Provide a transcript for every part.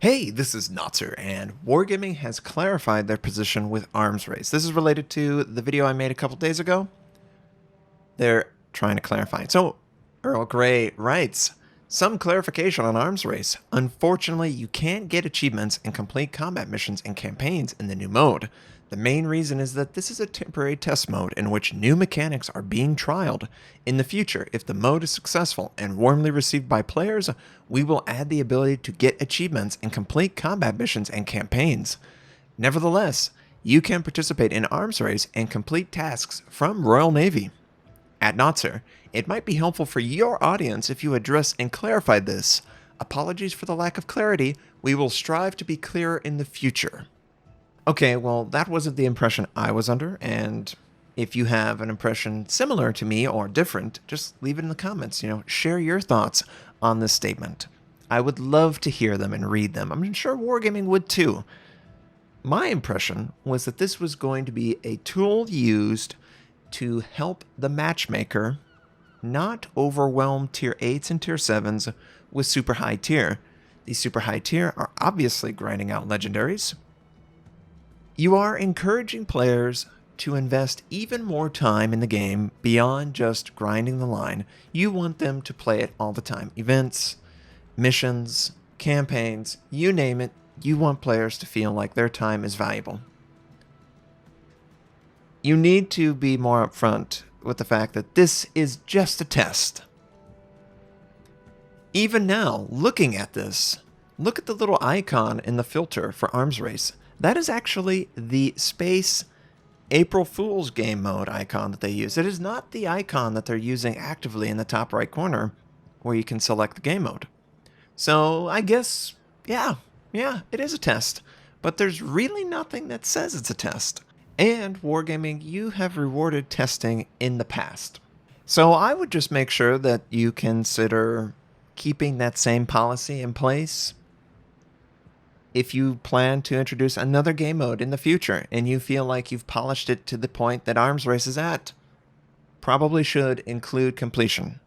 Hey, this is Notser, and Wargaming has clarified their position with arms race. This is related to the video I made a couple days ago. They're trying to clarify. So, Earl Grey writes, some clarification on arms race. Unfortunately, you can't get achievements and complete combat missions and campaigns in the new mode. The main reason is that this is a temporary test mode in which new mechanics are being trialed. In the future, if the mode is successful and warmly received by players, we will add the ability to get achievements and complete combat missions and campaigns. Nevertheless, you can participate in arms race and complete tasks from Royal Navy. At Notser, it might be helpful for your audience if you address and clarify this. Apologies for the lack of clarity. We will strive to be clearer in the future. Okay, well, that wasn't the impression I was under, and if you have an impression similar to me or different, just leave it in the comments. Share your thoughts on this statement. I would love to hear them and read them. I'm sure Wargaming would too. My impression was that this was going to be a tool used to help the matchmaker not overwhelm tier 8s and tier 7s with super high tier. These super high tier are obviously grinding out legendaries. You are encouraging players to invest even more time in the game beyond just grinding the line. You want them to play it all the time. Events, missions, campaigns, you name it, you want players to feel like their time is valuable. You need to be more upfront with the fact that this is just a test. Even now, looking at this, look at the little icon in the filter for arms race. That is actually the Space April Fool's game mode icon that they use. It is not the icon that they're using actively in the top right corner where you can select the game mode. So I guess, yeah, it is a test. But there's really nothing that says it's a test. And Wargaming, you have rewarded testing in the past. So I would just make sure that you consider keeping that same policy in place if you plan to introduce another game mode in the future and you feel like you've polished it to the point that arms race is at. Probably should include completion.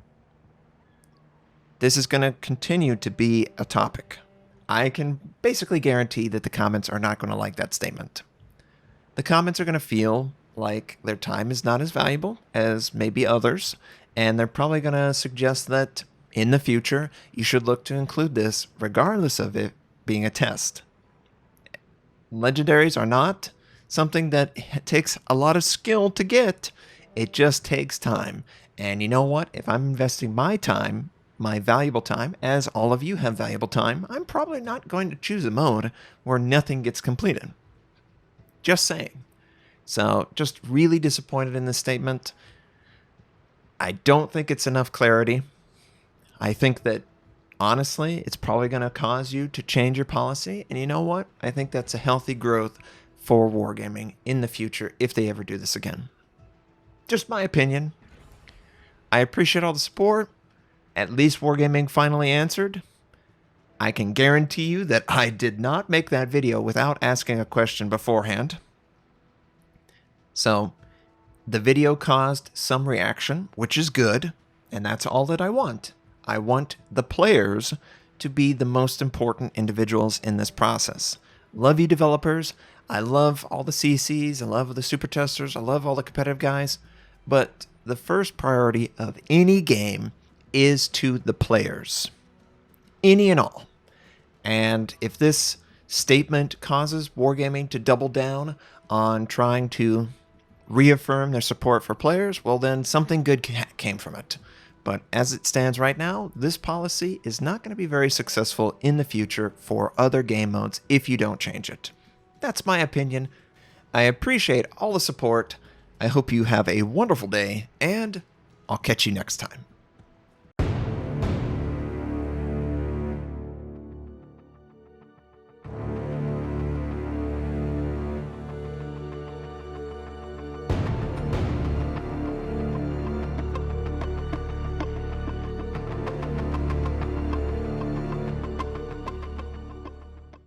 This is going to continue to be a topic. I can basically guarantee that the comments are not going to like that statement. The comments are going to feel like their time is not as valuable as maybe others, and they're probably going to suggest that in the future you should look to include this regardless of it being a test. Legendaries are not something that takes a lot of skill to get. It just takes time. And you know what? If I'm investing my time, my valuable time, as all of you have valuable time, I'm probably not going to choose a mode where nothing gets completed. Just saying. So, just really disappointed in this statement. I don't think it's enough clarity. I think that honestly, it's probably going to cause you to change your policy. And you know what? I think that's a healthy growth for Wargaming in the future if they ever do this again. Just my opinion. I appreciate all the support. At least Wargaming finally answered. I can guarantee you that I did not make that video without asking a question beforehand. So, the video caused some reaction, which is good, and that's all that I want. I want the players to be the most important individuals in this process. Love you developers. I love all the CCs. I love the super testers. I love all the competitive guys. But the first priority of any game is to the players. Any and all. And if this statement causes Wargaming to double down on trying to reaffirm their support for players, well then something good came from it. But as it stands right now, this policy is not going to be very successful in the future for other game modes if you don't change it. That's my opinion. I appreciate all the support. I hope you have a wonderful day, and I'll catch you next time.